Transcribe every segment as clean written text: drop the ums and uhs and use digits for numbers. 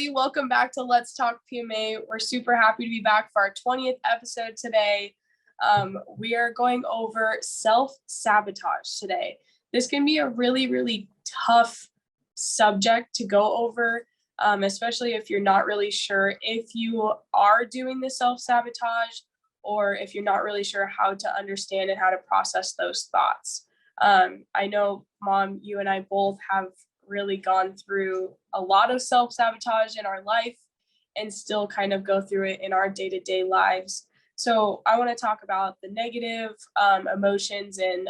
everybody. Welcome back to Let's Talk PMA. We're super happy to be back for our 20th episode today. We are going over self-sabotage today. This can be a really, really tough subject to go over, especially if you're not really sure if you are doing the self-sabotage or if you're not really sure how to understand and how to process those thoughts. I know, Mom, you and I both have really gone through a lot of self-sabotage in our life and still kind of go through it in our day-to-day lives. So I want to talk about the negative emotions and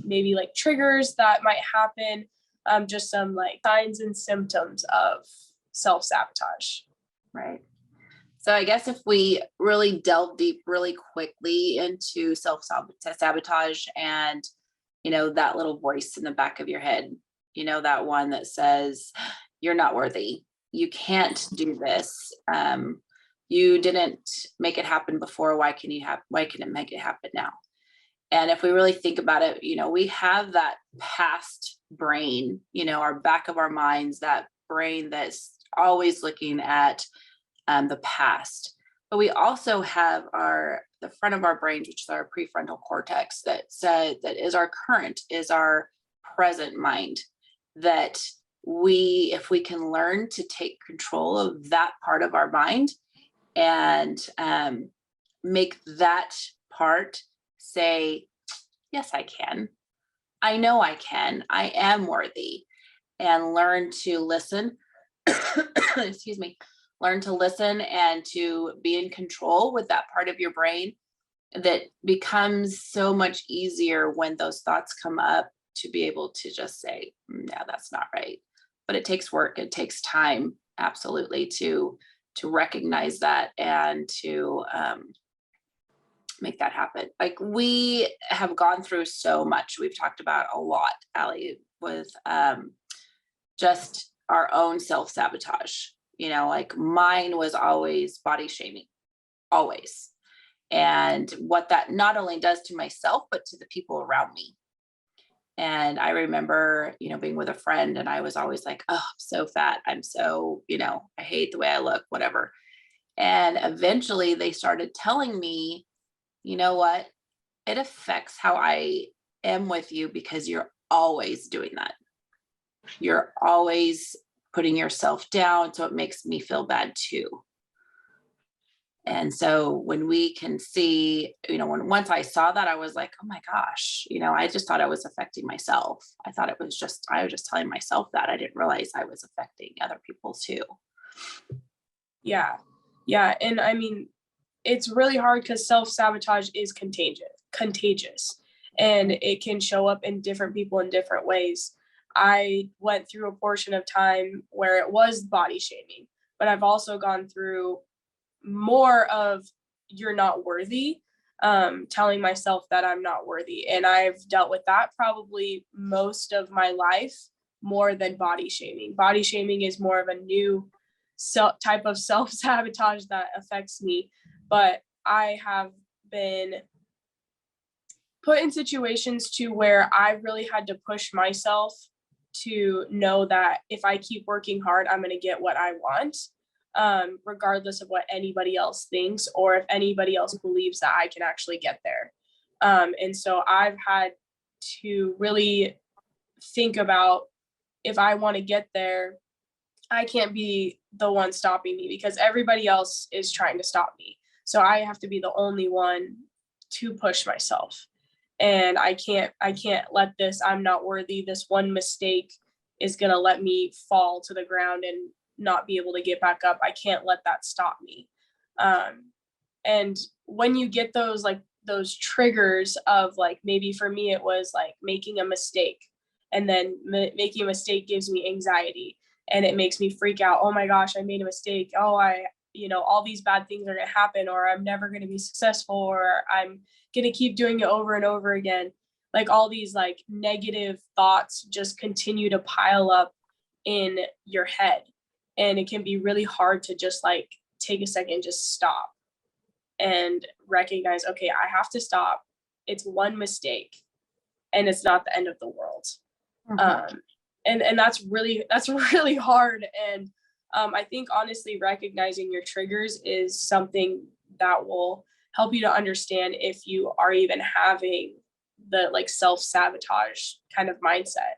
maybe like triggers that might happen, just some like signs and symptoms of self-sabotage. Right. So I guess if we really delve deep really quickly into self-sabotage and, that little voice in the back of your head, that one that says, you're not worthy. You can't do this. You didn't make it happen before. Why can it make it happen now? And if we really think about it, we have that past brain, our back of our minds, that brain that's always looking at the past. But we also have the front of our brain, which is our prefrontal cortex, that is our current, is our present mind. That if we can learn to take control of that part of our mind and make that part say, yes, I can. I know I can. I am worthy. And learn to listen. Excuse me. Learn to listen and to be in control with that part of your brain, that becomes so much easier when those thoughts come up to be able to just say, no, that's not right. But it takes work. It takes time, absolutely, to recognize that and to make that happen. Like, we have gone through so much. We've talked about a lot, Allie, with just our own self-sabotage. Like mine was always body shaming, always. And what that not only does to myself, but to the people around me. And I remember, being with a friend and I was always like, oh, I'm so fat. I'm so, I hate the way I look, whatever. And eventually they started telling me, you know what, it affects how I am with you because you're always doing that. You're always putting yourself down. So it makes me feel bad too. And so when we can see, once I saw that, I was like, oh my gosh, I just thought I was affecting myself. I thought I was just telling myself that. I didn't realize I was affecting other people too. Yeah. Yeah. And I mean, it's really hard because self-sabotage is contagious, and it can show up in different people in different ways. I went through a portion of time where it was body shaming, but I've also gone through more of you're not worthy, telling myself that I'm not worthy. And I've dealt with that probably most of my life more than body shaming. Body shaming is more of a new type of self-sabotage that affects me. But I have been put in situations to where I really had to push myself to know that if I keep working hard, I'm going to get what I want, regardless of what anybody else thinks or if anybody else believes that I can actually get there. And so I've had to really think about, if I want to get there, I can't be the one stopping me because everybody else is trying to stop me. So I have to be the only one to push myself. And I can't let this, I'm not worthy, this one mistake is going to let me fall to the ground and not be able to get back up. I can't let that stop me. And when you get those triggers of, like, maybe for me, it was like making a mistake, and then making a mistake gives me anxiety and it makes me freak out. Oh my gosh, I made a mistake. Oh, all these bad things are going to happen, or I'm never going to be successful, or I'm going to keep doing it over and over again. Like, all these like negative thoughts just continue to pile up in your head. And it can be really hard to just like take a second, just stop and recognize, okay, I have to stop. It's one mistake and it's not the end of the world. Mm-hmm. And that's really hard. And I think honestly recognizing your triggers is something that will help you to understand if you are even having the like self-sabotage kind of mindset.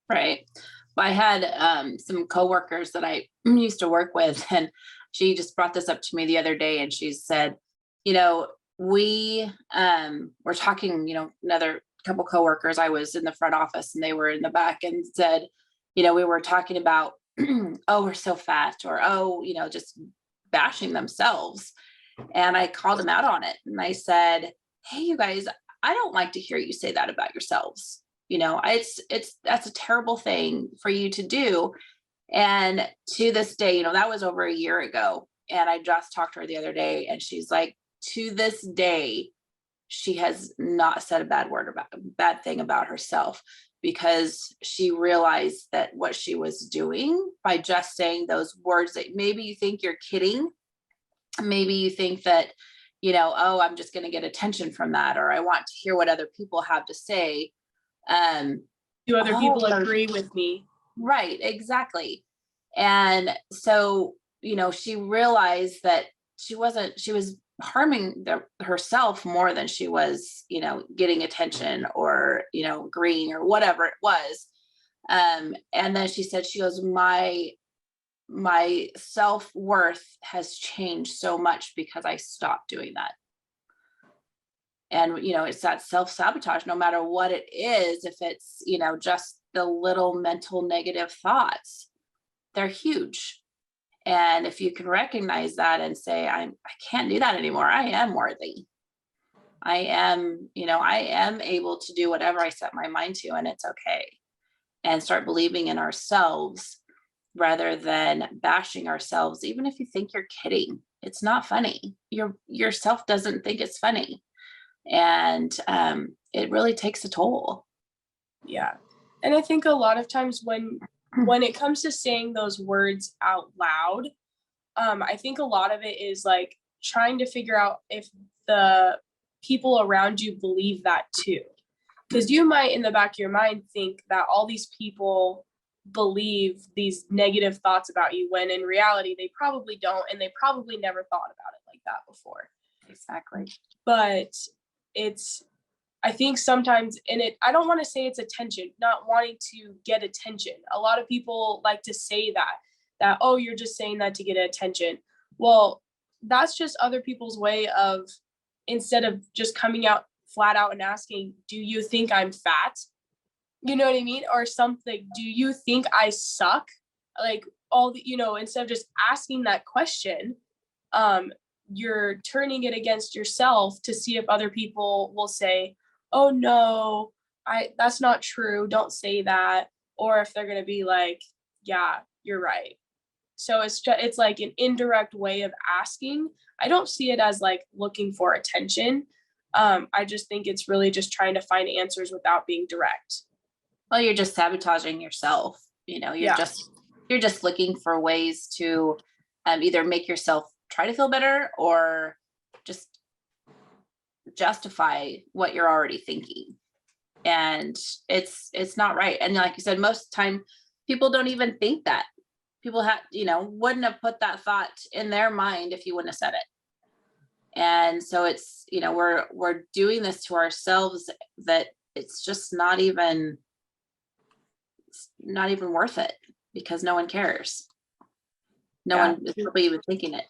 Right. Well, I had some coworkers that I used to work with, and she just brought this up to me the other day, and she said, you know, we were talking, another couple coworkers. I was in the front office and they were in the back, and said, we were talking about, oh, we're so fat, or oh, just bashing themselves. And I called them out on it, and I said, hey, you guys, I don't like to hear you say that about yourselves. That's a terrible thing for you to do. And to this day, that was over a year ago. And I just talked to her the other day, and she's like, to this day, she has not said a bad thing about herself, because she realized that what she was doing by just saying those words, that maybe you think you're kidding, maybe you think that, oh, I'm just going to get attention from that, or I want to hear what other people have to say. Do other people agree with me? Right, exactly. And so, she realized that she was harming herself more than she was, getting attention, or, agreeing, or whatever it was. And then she goes, my self-worth has changed so much because I stopped doing that. And, it's that self-sabotage, no matter what it is. If it's, just the little mental negative thoughts, they're huge. And if you can recognize that and say, I can't do that anymore. I am worthy. I am able to do whatever I set my mind to, and it's okay. And start believing in ourselves rather than bashing ourselves. Even if you think you're kidding, it's not funny. Yourself doesn't think it's funny. And it really takes a toll. Yeah. And I think a lot of times when it comes to saying those words out loud, I think a lot of it is like trying to figure out if the people around you believe that too. Because you might in the back of your mind think that all these people believe these negative thoughts about you, when in reality they probably don't, and they probably never thought about it like that before. Exactly. But I think sometimes I don't want to say it's attention, not wanting to get attention. A lot of people like to say that, oh, you're just saying that to get attention. Well, that's just other people's way of, instead of just coming out flat out and asking, do you think I'm fat? You know what I mean? Or something, do you think I suck? Like instead of just asking that question, you're turning it against yourself to see if other people will say, oh no, that's not true, don't say that. Or if they're going to be like, yeah, you're right. So it's like an indirect way of asking. I don't see it as like looking for attention. I just think it's really just trying to find answers without being direct. Well, you're just sabotaging yourself. You're just looking for ways to either make yourself try to feel better, or just justify what you're already thinking. And it's not right. And like you said, most of the time people don't even think that. People wouldn't have put that thought in their mind if you wouldn't have said it. And so it's, we're doing this to ourselves, that it's just not even worth it, because no one cares. No one is probably even thinking it.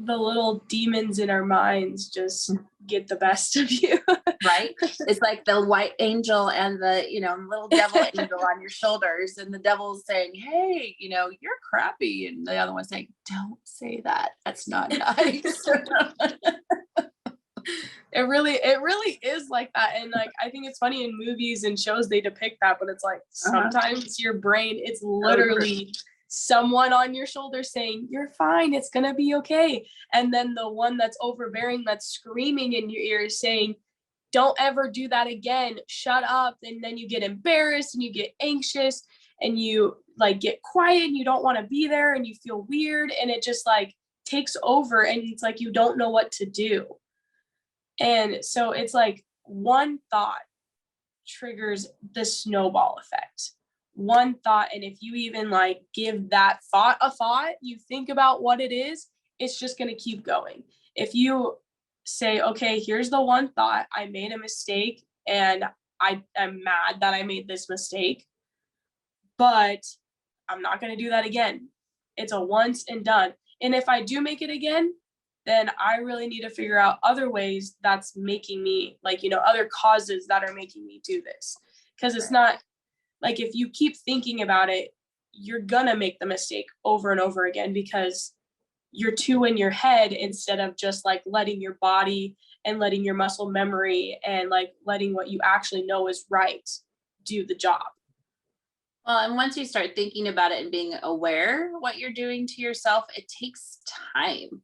The little demons in our minds just get the best of you. Right? It's like the white angel and the, little devil angel on your shoulders, and the devil's saying, hey, you're crappy. And the other one's saying, don't say that. That's not nice. It really is like that. And like, I think it's funny in movies and shows they depict that, but it's like sometimes your brain, it's literally someone on your shoulder saying, you're fine, it's gonna be okay. And then the one that's overbearing, that's screaming in your ear, saying, don't ever do that again, shut up. And then you get embarrassed and you get anxious and you like get quiet and you don't want to be there and you feel weird, and it just like takes over, and it's like you don't know what to do. And so it's like one thought triggers the snowball effect. one thought, and if you even like give that thought a thought, you think about what it is, it's just going to keep going. If you say, okay, here's the one thought, I made a mistake and I am mad that I made this mistake, but I'm not going to do that again. It's a once and done. And if I do make it again, then I really need to figure out other ways that's making me, like, you know, other causes that are making me do this. Because it's not like, if you keep thinking about it, you're gonna make the mistake over and over again, because you're too in your head instead of just like letting your body and letting your muscle memory and like letting what you actually know is right do the job. Well, and once you start thinking about it and being aware what you're doing to yourself, it takes time.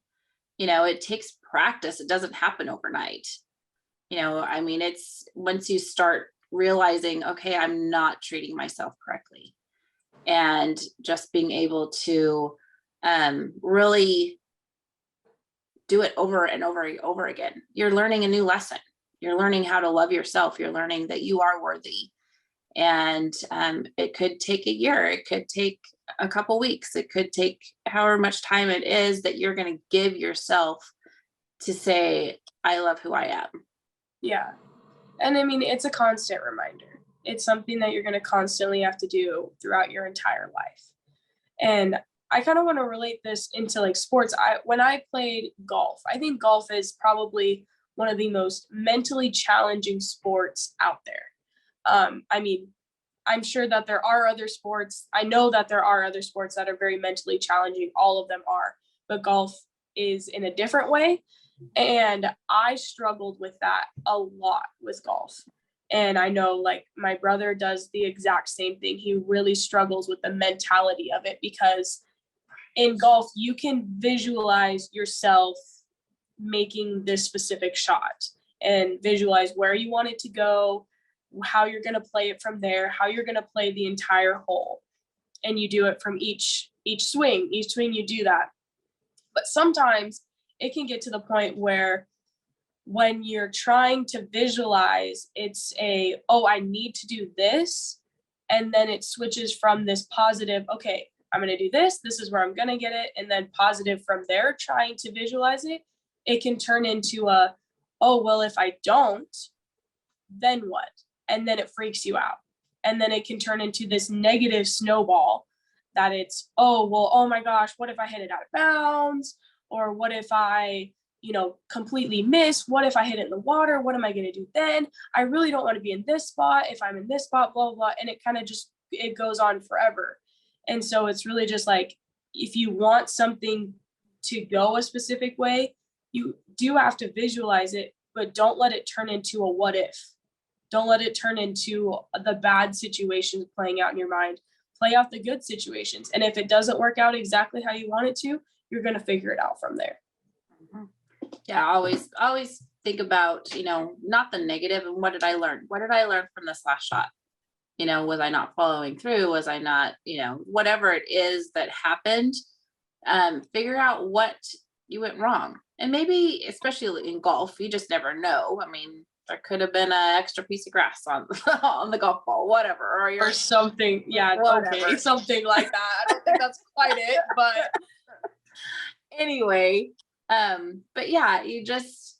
It takes practice. It doesn't happen overnight. I mean, it's once you start realizing, okay, I'm not treating myself correctly, and just being able to really do it over and over and over again. You're learning a new lesson. You're learning how to love yourself. You're learning that you are worthy. And it could take a year. It could take a couple weeks. It could take however much time it is that you're going to give yourself to say, I love who I am. Yeah. And I mean, it's a constant reminder. It's something that you're going to constantly have to do throughout your entire life. And I kind of want to relate this into like sports. When I played golf, I think golf is probably one of the most mentally challenging sports out there. I mean, I'm sure that there are other sports. I know that there are other sports that are very mentally challenging. All of them are, but golf is in a different way. And I struggled with that a lot with golf. And I know like my brother does the exact same thing. He really struggles with the mentality of it, because in golf, you can visualize yourself making this specific shot and visualize where you want it to go, how you're going to play it from there, how you're going to play the entire hole. And you do it from each swing you do that. But sometimes it can get to the point where when you're trying to visualize, it's I need to do this. And then it switches from this positive, okay, I'm going to do this. This is where I'm going to get it. And then positive from there, trying to visualize it. It can turn into well, if I don't, then what? And then it freaks you out. And then it can turn into this negative snowball that it's, oh my gosh, what if I hit it out of bounds? Or what if I, completely miss? What if I hit it in the water? What am I going to do then? I really don't want to be in this spot. If I'm in this spot, blah, blah, blah. And it kind of just, it goes on forever. And so it's really just like, if you want something to go a specific way, you do have to visualize it, but don't let it turn into a what if. Don't let it turn into the bad situations playing out in your mind. Play out the good situations. And if it doesn't work out exactly how you want it to, you're going to figure it out from there. Yeah, always think about, not the negative, and what did I learn? What did I learn from this last shot? Was I not following through? Was I not, whatever it is that happened, figure out what you went wrong. And maybe, especially in golf, you just never know. I mean, there could have been an extra piece of grass on on the golf ball, whatever, or something. Yeah, whatever. Okay, something like that. I don't think that's quite it, but anyway, but yeah, you just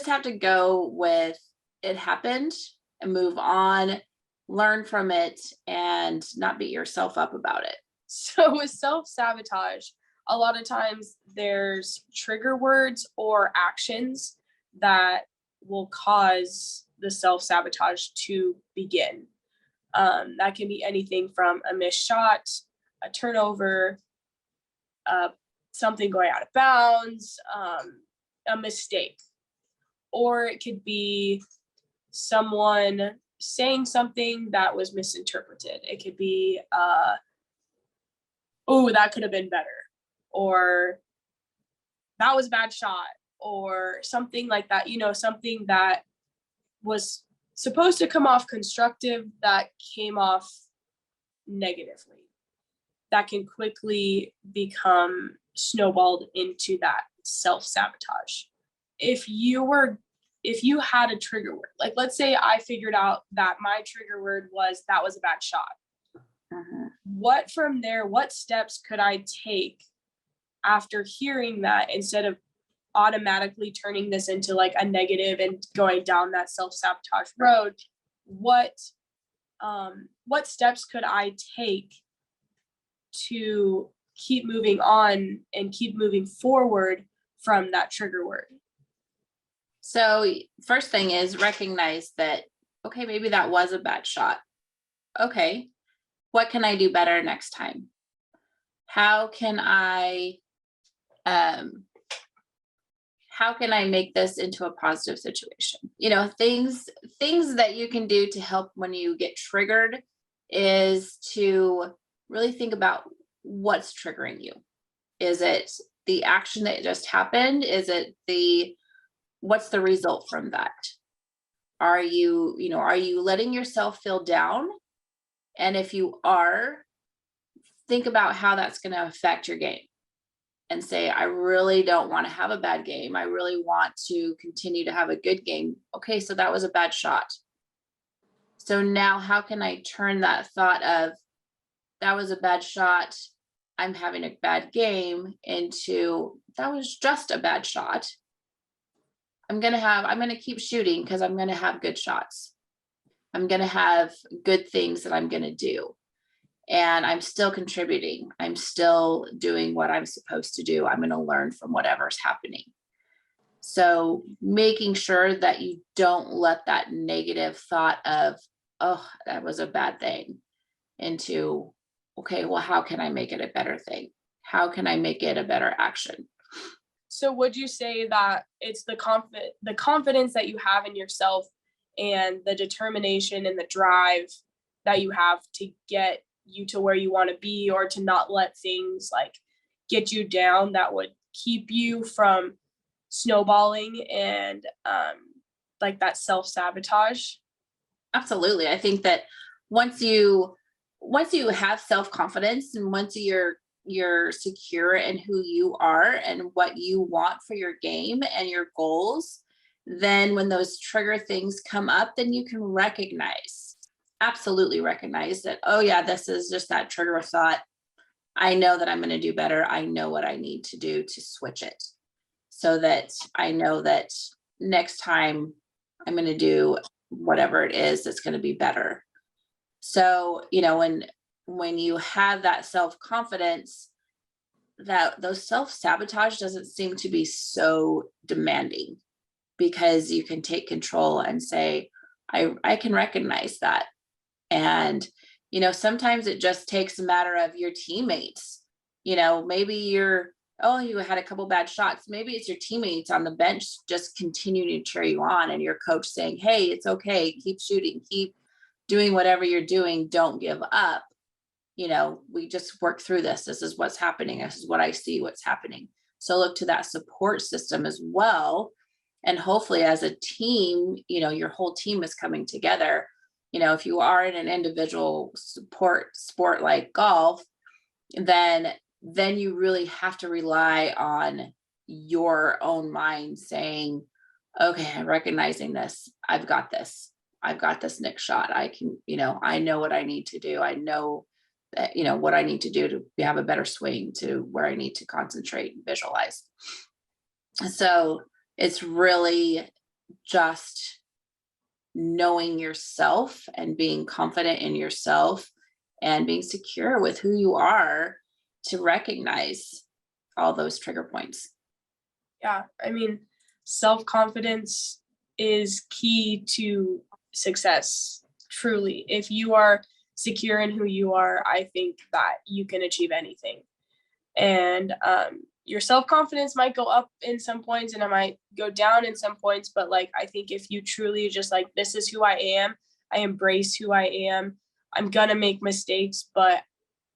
have to go with it happened and move on, learn from it, and not beat yourself up about it. So with self-sabotage, a lot of times there's trigger words or actions that will cause the self-sabotage to begin. That can be anything from a missed shot, a turnover, something going out of bounds, a mistake. Or it could be someone saying something that was misinterpreted. It could be, that could have been better. Or that was a bad shot. Or something like that, something that was supposed to come off constructive that came off negatively. That can quickly become snowballed into that self-sabotage. If you had a trigger word, like let's say I figured out that my trigger word was that was a bad shot. Mhm. What from there, what steps could I take after hearing that instead of automatically turning this into like a negative and going down that self-sabotage road? What what steps could I take to keep moving on and keep moving forward from that trigger word? So first thing is recognize that, okay, maybe that was a bad shot. Okay, what can I do better next time? How can I um how can I make this into a positive situation? Things that you can do to help when you get triggered is to really think about what's triggering you. Is it the action that just happened? Is it the what's the result from that? Are you letting yourself feel down? And if you are, think about how that's going to affect your game and say, I really don't want to have a bad game. I really want to continue to have a good game. Okay, so that was a bad shot. So now how can I turn that thought of that was a bad shot, I'm having a bad game into that was just a bad shot. I'm going to keep shooting because I'm going to have good shots. I'm going to have good things that I'm going to do. And I'm still contributing. I'm still doing what I'm supposed to do. I'm going to learn from whatever's happening. So making sure that you don't let that negative thought of, oh, that was a bad thing into, okay, well, how can I make it a better thing? How can I make it a better action? So would you say that it's the confidence that you have in yourself and the determination and the drive that you have to get you to where you want to be, or to not let things like get you down, that would keep you from snowballing and like that self-sabotage? Absolutely. I think that once you have self-confidence and once you're secure in who you are and what you want for your game and your goals, then when those trigger things come up, then you can absolutely recognize that, oh yeah, this is just that trigger thought. I know that I'm going to do better. I know what I need to do to switch it so that I know that next time I'm going to do whatever it is that's going to be better. So, when you have that self-confidence, that those self-sabotage doesn't seem to be so demanding because you can take control and say, I can recognize that. And, sometimes it just takes a matter of your teammates. Maybe you had a couple bad shots. Maybe it's your teammates on the bench just continuing to cheer you on and your coach saying, hey, it's okay. Keep shooting, keep doing whatever you're doing. Don't give up. We just work through this. This is what's happening. This is what I see what's happening. So look to that support system as well. And hopefully as a team, your whole team is coming together. If you are in an individual support sport like golf, then you really have to rely on your own mind saying, okay, I'm recognizing this. I've got this. I've got this next shot. I can, I know what I need to do. I know that, what I need to do to have a better swing, to where I need to concentrate and visualize. So it's really just knowing yourself and being confident in yourself and being secure with who you are to recognize all those trigger points. Yeah, I mean, self-confidence is key to success, truly. If you are secure in who you are, I think that you can achieve anything. And your self-confidence might go up in some points and it might go down in some points, but like I think if you truly just like, this is who I am, I embrace who I am, I'm gonna make mistakes, but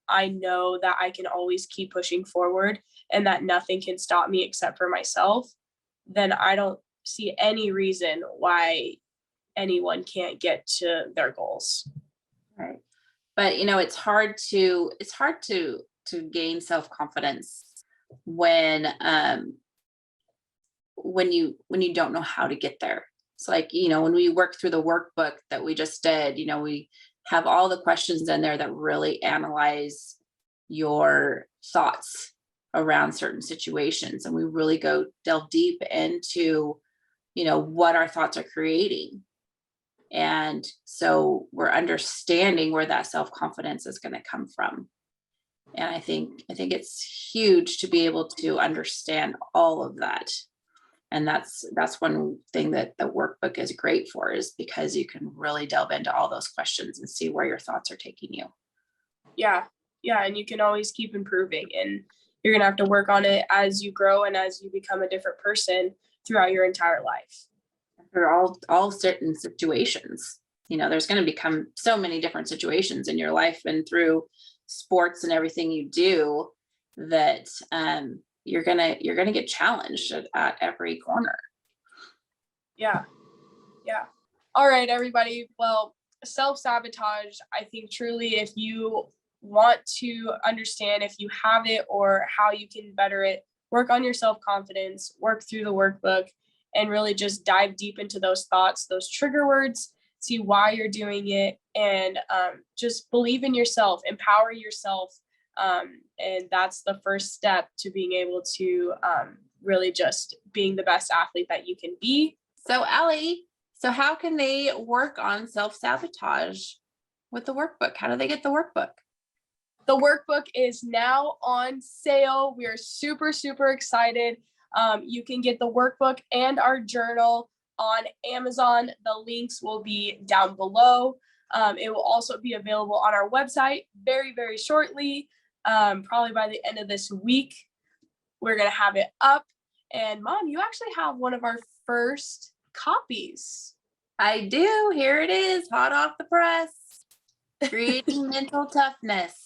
I know that I can always keep pushing forward and that nothing can stop me except for myself, then I don't see any reason why anyone can't get to their goals. Right. But it's hard to gain self-confidence when when you don't know how to get there. It's like, when we work through the workbook that we just did, we have all the questions in there that really analyze your thoughts around certain situations. And we really delve deep into, what our thoughts are creating. And so we're understanding where that self-confidence is going to come from. And I think it's huge to be able to understand all of that. And that's one thing that the workbook is great for, is because you can really delve into all those questions and see where your thoughts are taking you. Yeah. And you can always keep improving, and you're going to have to work on it as you grow and as you become a different person throughout your entire life. For all certain situations, there's going to become so many different situations in your life and through sports and everything you do, that you're gonna get challenged at every corner. Yeah. All right, everybody. Well, self-sabotage, I think truly, if you want to understand if you have it or how you can better it, work on your self-confidence, work through the workbook, and really just dive deep into those thoughts, those trigger words, see why you're doing it, and just believe in yourself, empower yourself. And that's the first step to being able to really just being the best athlete that you can be. So Allie, how can they work on self-sabotage with the workbook? How do they get the workbook? The workbook is now on sale. We are super, super excited. You can get the workbook and our journal on Amazon. The links will be down below. It will also be available on our website very, very shortly. Probably by the end of this week, we're going to have it up. And Mom, you actually have one of our first copies. I do. Here it is, hot off the press. Creating Mental Toughness.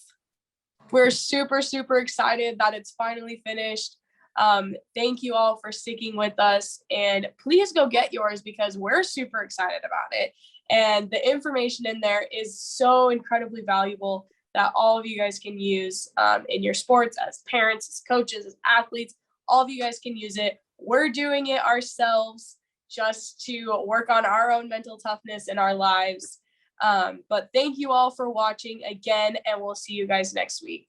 We're super, super excited that it's finally finished. Thank you all for sticking with us, and please go get yours because we're super excited about it. And the information in there is so incredibly valuable that all of you guys can use in your sports, as parents, as coaches, as athletes. All of you guys can use it. We're doing it ourselves just to work on our own mental toughness in our lives. But thank you all for watching again, and we'll see you guys next week.